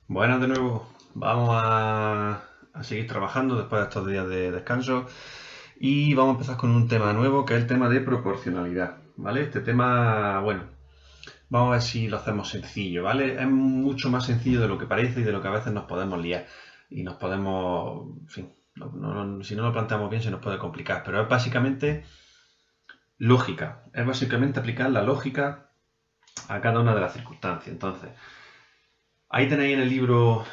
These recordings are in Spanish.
Buenas de nuevo. Vamos a seguir trabajando después de estos días de descanso y vamos a empezar con un tema nuevo que es el tema de proporcionalidad, ¿vale? Este tema, bueno, vamos a ver si lo hacemos sencillo, ¿vale? Es mucho más sencillo de lo que parece y de lo que a veces nos podemos liar y nos podemos, en fin, si no lo planteamos bien se nos puede complicar, pero es básicamente lógica, es básicamente aplicar la lógica a cada una de las circunstancias. Entonces, ahí tenéis en el libro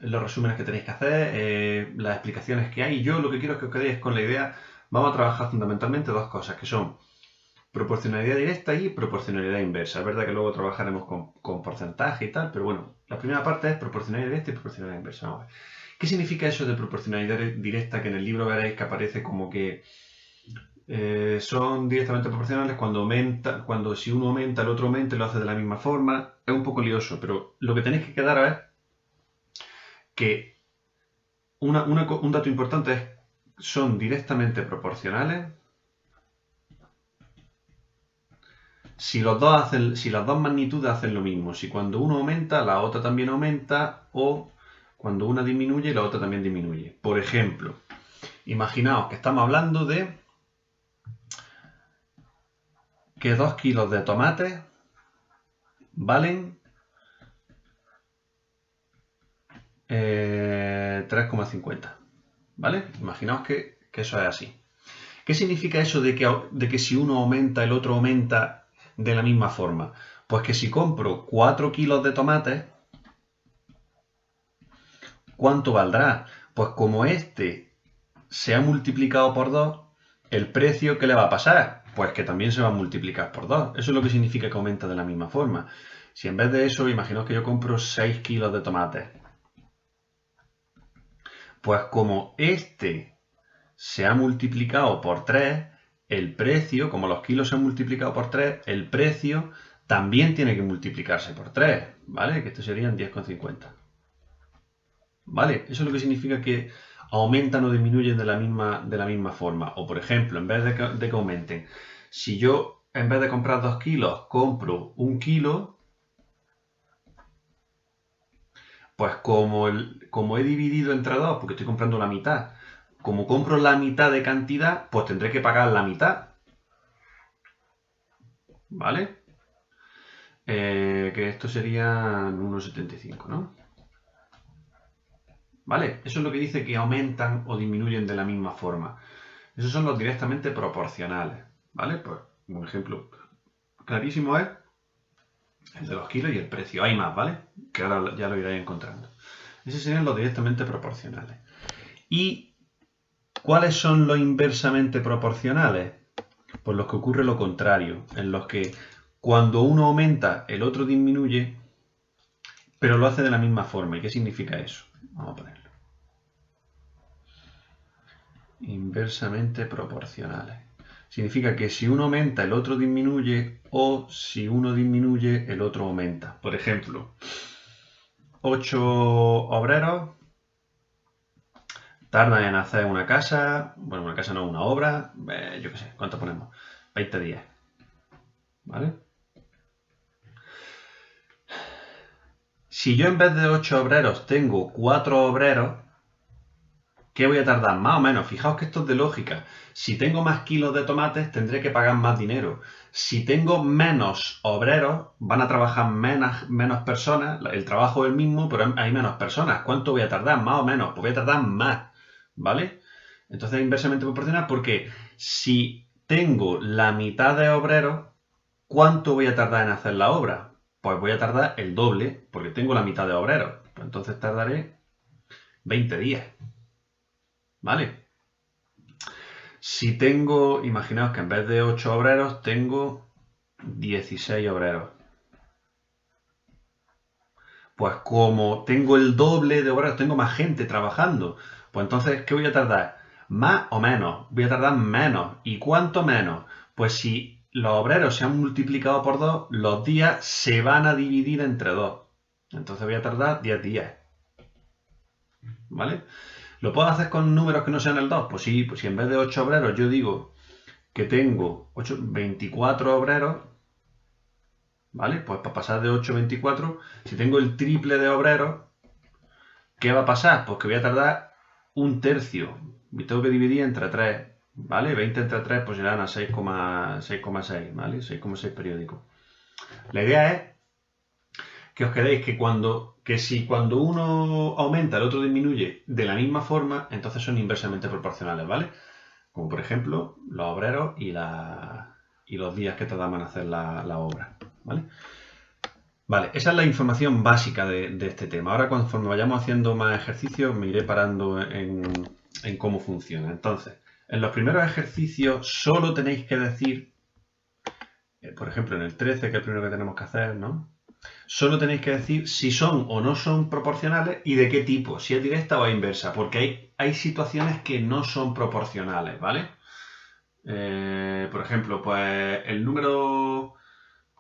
los resúmenes que tenéis que hacer, las explicaciones que hay. Yo lo que quiero es que os quedéis con la idea. Vamos a trabajar fundamentalmente dos cosas, que son proporcionalidad directa y proporcionalidad inversa. Es verdad que luego trabajaremos con porcentaje y tal, pero bueno, la primera parte es proporcionalidad directa y proporcionalidad inversa. Vamos a ver. ¿Qué significa eso de proporcionalidad directa? Que en el libro veréis que aparece como que son directamente proporcionales cuando si uno aumenta, el otro aumenta y lo hace de la misma forma. Es un poco lioso, pero lo que tenéis que quedar es que un dato importante es son directamente proporcionales si las dos magnitudes hacen lo mismo. Si cuando uno aumenta, la otra también aumenta, o cuando una disminuye, la otra también disminuye. Por ejemplo, imaginaos que estamos hablando de que 2 kilos de tomates valen 3,50. ¿Vale? Imaginaos que eso es así. ¿Qué significa eso de que si uno aumenta, el otro aumenta de la misma forma? Pues que si compro 4 kilos de tomates, ¿cuánto valdrá? Pues como este se ha multiplicado por 2, ¿el precio qué le va a pasar? Pues que también se va a multiplicar por 2. Eso es lo que significa que aumenta de la misma forma. Si en vez de eso, imaginaos que yo compro 6 kilos de tomates, pues como este se ha multiplicado por 3, el precio, como los kilos se han multiplicado por 3, el precio también tiene que multiplicarse por 3, ¿vale? Que esto serían 10,50. ¿Vale? Eso es lo que significa que aumentan o disminuyen de la misma forma. O por ejemplo, en vez de que aumenten, si yo en vez de comprar 2 kilos compro 1 kilo, pues como he dividido entre 2, porque estoy comprando la mitad, como compro la mitad de cantidad, pues tendré que pagar la mitad. ¿Vale? Que esto sería 1,75, ¿no? ¿Vale? Eso es lo que dice que aumentan o disminuyen de la misma forma. Esos son los directamente proporcionales. ¿Vale? Pues un ejemplo clarísimo es el de los kilos y el precio. Hay más, ¿vale? Que ahora ya lo iréis encontrando. Esos serían los directamente proporcionales. ¿Y cuáles son los inversamente proporcionales? Pues los que ocurre lo contrario, en los que cuando uno aumenta, el otro disminuye, pero lo hace de la misma forma. ¿Y qué significa eso? Vamos a ponerlo. Inversamente proporcionales. Significa que si uno aumenta, el otro disminuye, o si uno disminuye, el otro aumenta. Por ejemplo, 8 obreros tardan en hacer una casa, bueno, una casa no, una obra, yo qué sé, ¿cuánto ponemos? 20 días. ¿Vale? Si yo en vez de 8 obreros tengo 4 obreros, ¿qué voy a tardar? Más o menos. Fijaos que esto es de lógica. Si tengo más kilos de tomates, tendré que pagar más dinero. Si tengo menos obreros, van a trabajar menos personas. El trabajo es el mismo, pero hay menos personas. ¿Cuánto voy a tardar? Más o menos. Pues voy a tardar más. ¿Vale? Entonces es inversamente proporcional porque si tengo la mitad de obreros, ¿cuánto voy a tardar en hacer la obra? Pues voy a tardar el doble porque tengo la mitad de obreros. Pues entonces tardaré 20 días. ¿Vale? Si tengo, imaginaos que en vez de 8 obreros tengo 16 obreros. Pues como tengo el doble de obreros, tengo más gente trabajando. Pues entonces, ¿qué voy a tardar? ¿Más o menos? Voy a tardar menos. ¿Y cuánto menos? Pues si los obreros se han multiplicado por 2, los días se van a dividir entre 2. Entonces voy a tardar 10 días. ¿Vale? ¿Lo puedo hacer con números que no sean el 2? Pues sí, pues si en vez de 8 obreros yo digo que tengo 24 obreros, ¿vale? Pues para pasar de 8 a 24, si tengo el triple de obreros, ¿Qué va a pasar? Pues que voy a tardar un tercio. Me tengo que dividir entre 3, ¿vale? 20 entre 3 pues llegarán a 6,6, ¿vale? 6,6 periódicos. La idea es que os quedéis que si cuando uno aumenta el otro disminuye de la misma forma, entonces son inversamente proporcionales, ¿vale? Como por ejemplo los obreros y los días que tardaban en hacer la obra, ¿vale? Vale, esa es la información básica de este tema. Ahora, conforme vayamos haciendo más ejercicios, me iré parando en cómo funciona. Entonces, en los primeros ejercicios solo tenéis que decir, por ejemplo, en el 13, que es el primero que tenemos que hacer, ¿no? Solo tenéis que decir si son o no son proporcionales y de qué tipo, si es directa o inversa, porque hay situaciones que no son proporcionales, ¿vale? Por ejemplo, pues el número...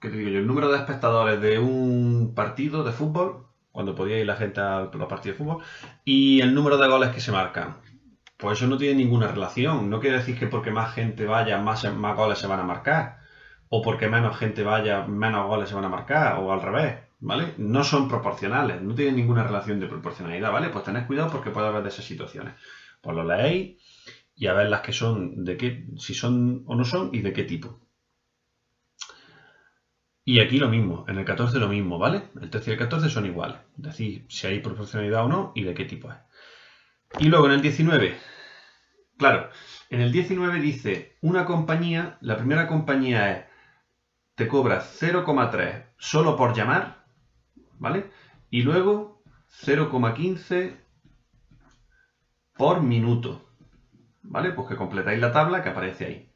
¿Qué te digo yo? El número de espectadores de un partido de fútbol, cuando podía ir la gente a los partidos de fútbol, y el número de goles que se marcan. Pues eso no tiene ninguna relación. No quiere decir que porque más gente vaya, más goles se van a marcar. O porque menos gente vaya, menos goles se van a marcar. O al revés, ¿vale? No son proporcionales. No tienen ninguna relación de proporcionalidad, ¿vale? Pues tened cuidado porque puede haber de esas situaciones. Pues lo leéis y a ver las que son, de qué, si son o no son y de qué tipo. Y aquí lo mismo, en el 14 lo mismo, ¿vale? El 13 y el 14 son iguales. Decir si hay proporcionalidad o no y de qué tipo es. Y luego en el 19, claro, en el 19 dice una compañía, la primera compañía te cobra 0,3 solo por llamar, ¿vale? Y luego 0,15 por minuto, ¿vale? Pues que completáis la tabla que aparece ahí.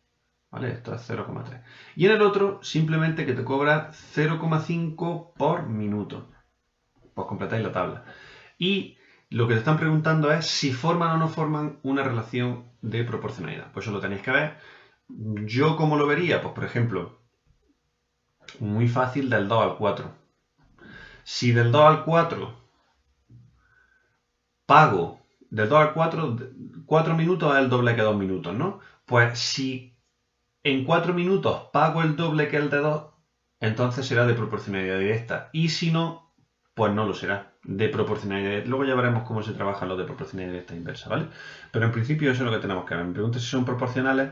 ¿Vale? Esto es 0,3. Y en el otro, simplemente que te cobra 0,5 por minuto. Pues completáis la tabla. Y lo que te están preguntando es si forman o no forman una relación de proporcionalidad. Pues eso lo tenéis que ver. Yo, ¿cómo lo vería? Pues, por ejemplo, muy fácil del 2 al 4. Si del 2 al 4 pago, del 2 al 4, 4 minutos es el doble que 2 minutos, ¿no? Pues si en 4 minutos pago el doble que el de 2, entonces será de proporcionalidad directa. Y si no, pues no lo será de proporcionalidad directa. Luego ya veremos cómo se trabaja lo de proporcionalidad directa inversa, ¿vale? Pero en principio eso es lo que tenemos que ver. Me pregunto si son proporcionales,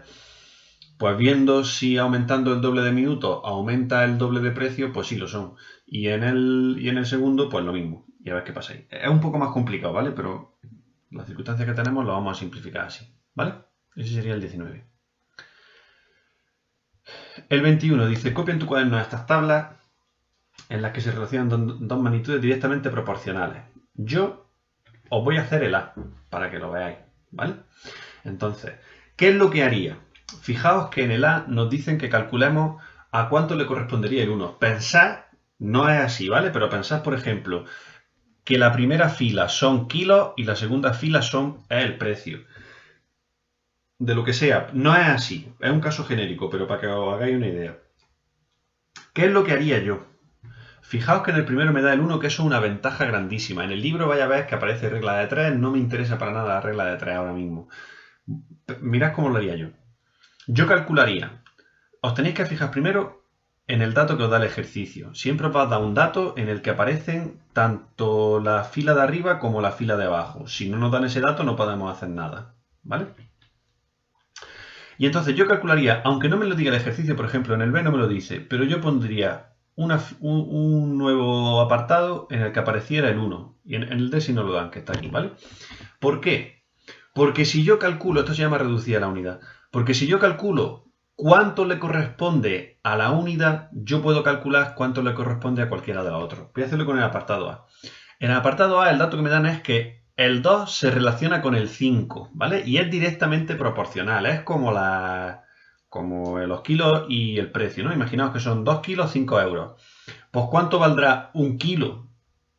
pues viendo si aumentando el doble de minutos aumenta el doble de precio, pues sí lo son. Y en el segundo, pues lo mismo. Y a ver qué pasa ahí. Es un poco más complicado, ¿vale? Pero las circunstancias que tenemos lo vamos a simplificar así, ¿vale? Ese sería el 19. El 21 dice, copia en tu cuaderno estas tablas en las que se relacionan dos magnitudes directamente proporcionales. Yo os voy a hacer el A para que lo veáis, ¿vale? Entonces, ¿qué es lo que haría? Fijaos que en el A nos dicen que calculemos a cuánto le correspondería el 1. Pensad, no es así, ¿vale? Pero pensad, por ejemplo, que la primera fila son kilos y la segunda fila es el precio. De lo que sea, no es así, es un caso genérico, pero para que os hagáis una idea. ¿Qué es lo que haría yo? Fijaos que en el primero me da el 1, que eso es una ventaja grandísima. En el libro vaya a ver que aparece regla de 3, no me interesa para nada la regla de 3 ahora mismo. Mirad cómo lo haría yo. Yo calcularía, os tenéis que fijar primero en el dato que os da el ejercicio. Siempre os va a dar un dato en el que aparecen tanto la fila de arriba como la fila de abajo. Si no nos dan ese dato no podemos hacer nada, ¿vale? Y entonces yo calcularía, aunque no me lo diga el ejercicio, por ejemplo, en el B no me lo dice, pero yo pondría un nuevo apartado en el que apareciera el 1. Y en el D si no lo dan, que está aquí, ¿vale? ¿Por qué? Porque si yo calculo, esto se llama reducir a la unidad, porque si yo calculo cuánto le corresponde a la unidad, yo puedo calcular cuánto le corresponde a cualquiera de los otros. Voy a hacerlo con el apartado A. En el apartado A el dato que me dan es que el 2 se relaciona con el 5, ¿vale? Y es directamente proporcional, es como los kilos y el precio, ¿no? Imaginaos que son 2 kilos, 5 euros. Pues ¿cuánto valdrá un kilo?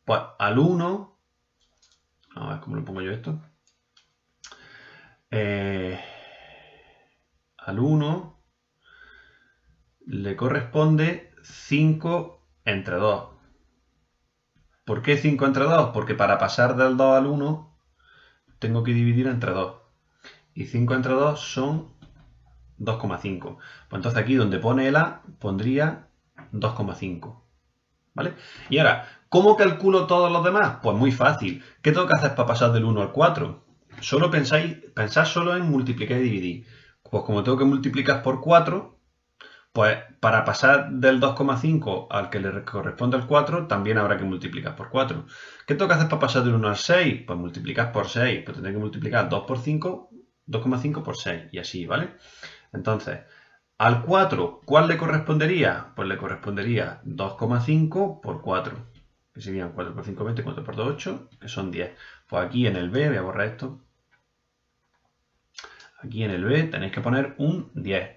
Pues al 1, a ver cómo lo pongo yo esto. Al 1 le corresponde 5 entre 2. ¿Por qué 5 entre 2? Porque para pasar del 2 al 1 tengo que dividir entre 2. Y 5 entre 2 son 2,5. Pues entonces aquí donde pone el A pondría 2,5. ¿Vale? Y ahora, ¿Cómo calculo todos los demás? Pues muy fácil. ¿Qué tengo que hacer para pasar del 1 al 4? Solo pensad solo en multiplicar y dividir. Pues como tengo que multiplicar por 4, pues para pasar del 2,5 al que le corresponde al 4, también habrá que multiplicar por 4. ¿Qué tengo que hacer para pasar del 1 al 6? Pues multiplicar por 6. Pues tendré que multiplicar 2 por 5, 2,5 por 6 y así, ¿vale? Entonces, al 4, ¿cuál le correspondería? Pues le correspondería 2,5 por 4, que serían 4 por 5, 20, 4 por 2, 8, que son 10. Pues aquí en el B, voy a borrar esto, aquí en el B tenéis que poner un 10.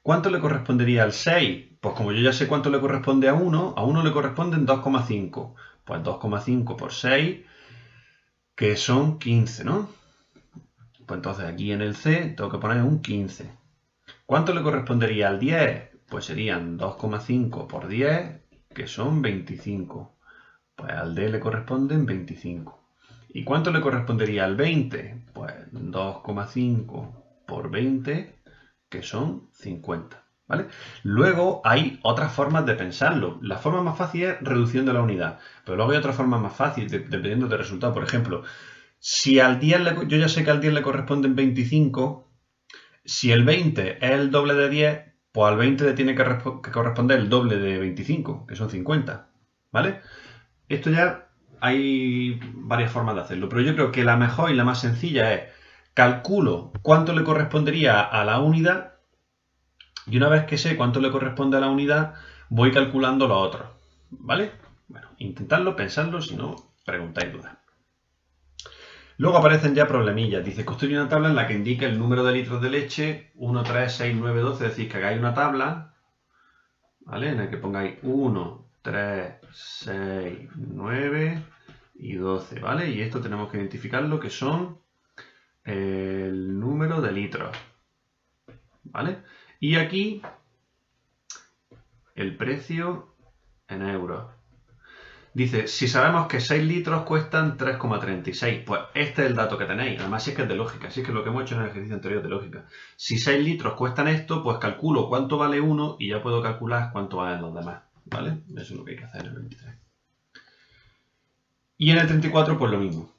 ¿Cuánto le correspondería al 6? Pues como yo ya sé cuánto le corresponde a 1 le corresponden 2,5. Pues 2,5 por 6, que son 15, ¿no? Pues entonces aquí en el C tengo que poner un 15. ¿Cuánto le correspondería al 10? Pues serían 2,5 por 10, que son 25. Pues al D le corresponden 25. ¿Y cuánto le correspondería al 20? Pues 2,5 por 20, que son 50. ¿Vale? Luego hay otras formas de pensarlo. La forma más fácil es reduciendo la unidad, pero luego hay otra forma más fácil dependiendo del resultado. Por ejemplo, si al 10 yo ya sé que al 10 le corresponden 25, si el 20 es el doble de 10, pues al 20 le tiene que corresponder el doble de 25, que son 50. ¿Vale? Esto ya hay varias formas de hacerlo, pero yo creo que la mejor y la más sencilla es calculo cuánto le correspondería a la unidad y una vez que sé cuánto le corresponde a la unidad, voy calculando lo otro. ¿Vale? Bueno, intentadlo, pensadlo, si no, preguntáis dudas. Luego aparecen ya problemillas. Dice, construye una tabla en la que indique el número de litros de leche 1, 3, 6, 9, 12. Es decir, que hagáis una tabla, ¿vale? En la que pongáis 1, 3, 6, 9 y 12, ¿vale? Y esto tenemos que identificar lo que son el número de litros, ¿vale? Y aquí el precio en euros. Dice, si sabemos que 6 litros cuestan 3,36, pues este es el dato que tenéis. Además, si es que es de lógica, si es que es lo que hemos hecho en el ejercicio anterior de lógica. Si 6 litros cuestan esto, pues calculo cuánto vale uno y ya puedo calcular cuánto valen los demás. ¿Vale? Eso es lo que hay que hacer en el 23. Y en el 34, pues lo mismo.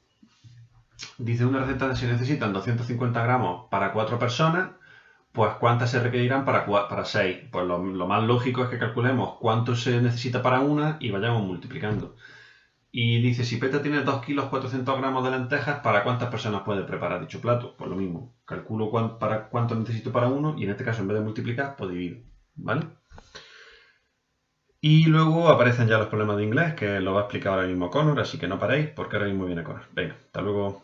Dice, una receta, si necesitan 250 gramos para 4 personas, pues ¿cuántas se requerirán para 6? Pues lo más lógico es que calculemos cuánto se necesita para una y vayamos multiplicando. Y dice, si Petra tiene 2 kilos 400 gramos de lentejas, ¿para cuántas personas puede preparar dicho plato? Pues lo mismo, calculo para cuánto necesito para uno y en este caso en vez de multiplicar, pues divido, ¿vale? Y luego aparecen ya los problemas de inglés, que lo va a explicar ahora mismo Connor, así que no paréis porque ahora mismo viene Connor. Venga, hasta luego.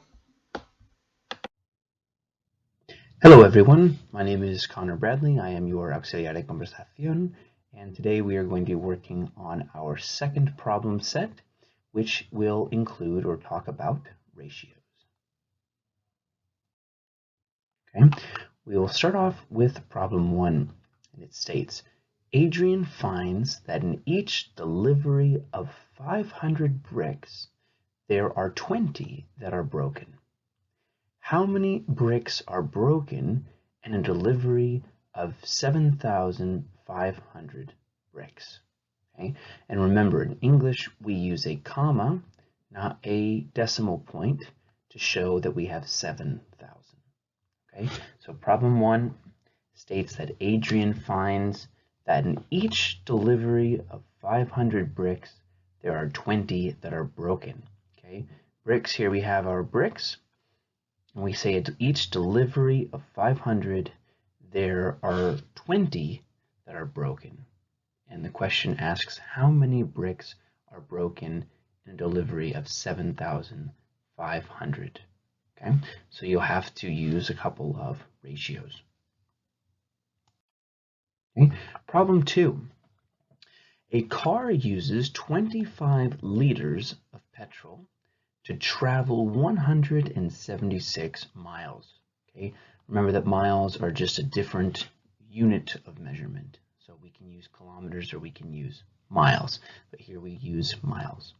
Hello everyone, my name is Connor Bradley. I am your auxiliar de conversación, and today we are going to be working on our second problem set, which will include or talk about ratios. Okay, we will start off with problem 1, and it states, Adrian finds that in each delivery of 500 bricks, there are 20 that are broken. How many bricks are broken in a delivery of 7,500 bricks? Okay, and remember, in English, we use a comma, not a decimal point, to show that we have 7,000. Okay, so problem 1 states that Adrian finds that in each delivery of 500 bricks, there are 20 that are broken. Okay, bricks, here we have our bricks. And we say at each delivery of 500, there are 20 that are broken. And the question asks, how many bricks are broken in a delivery of 7,500? Okay, so you'll have to use a couple of ratios. Okay, problem 2. A car uses 25 liters of petrol to travel 176 miles. Okay, remember that miles are just a different unit of measurement. So we can use kilometers or we can use miles, but here we use miles.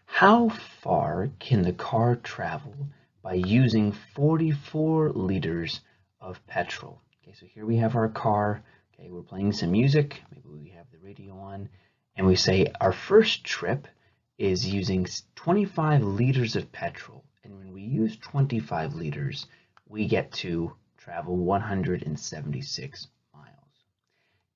How far can the car travel by using 44 liters of petrol? Okay, so here we have our car. Okay, we're playing some music. Maybe we have the radio on, and we say our first trip is using 25 liters of petrol. And when we use 25 liters, we get to travel 176 miles.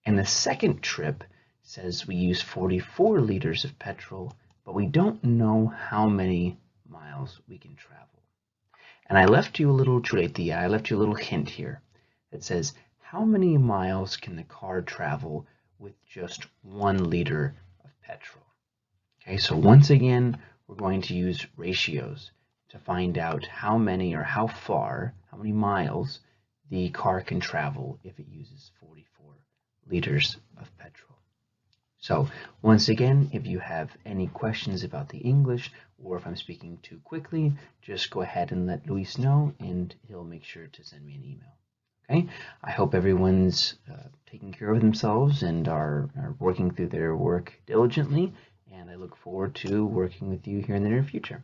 And the second trip says we use 44 liters of petrol, but we don't know how many miles we can travel. And I left you a little hint here that says, how many miles can the car travel with just 1 liter of petrol? Okay, so once again, we're going to use ratios to find out how many or how many miles the car can travel if it uses 44 liters of petrol. So once again, if you have any questions about the English, or if I'm speaking too quickly, just go ahead and let Luis know, and he'll make sure to send me an email. Okay, I hope everyone's taking care of themselves and are working through their work diligently, and I look forward to working with you here in the near future.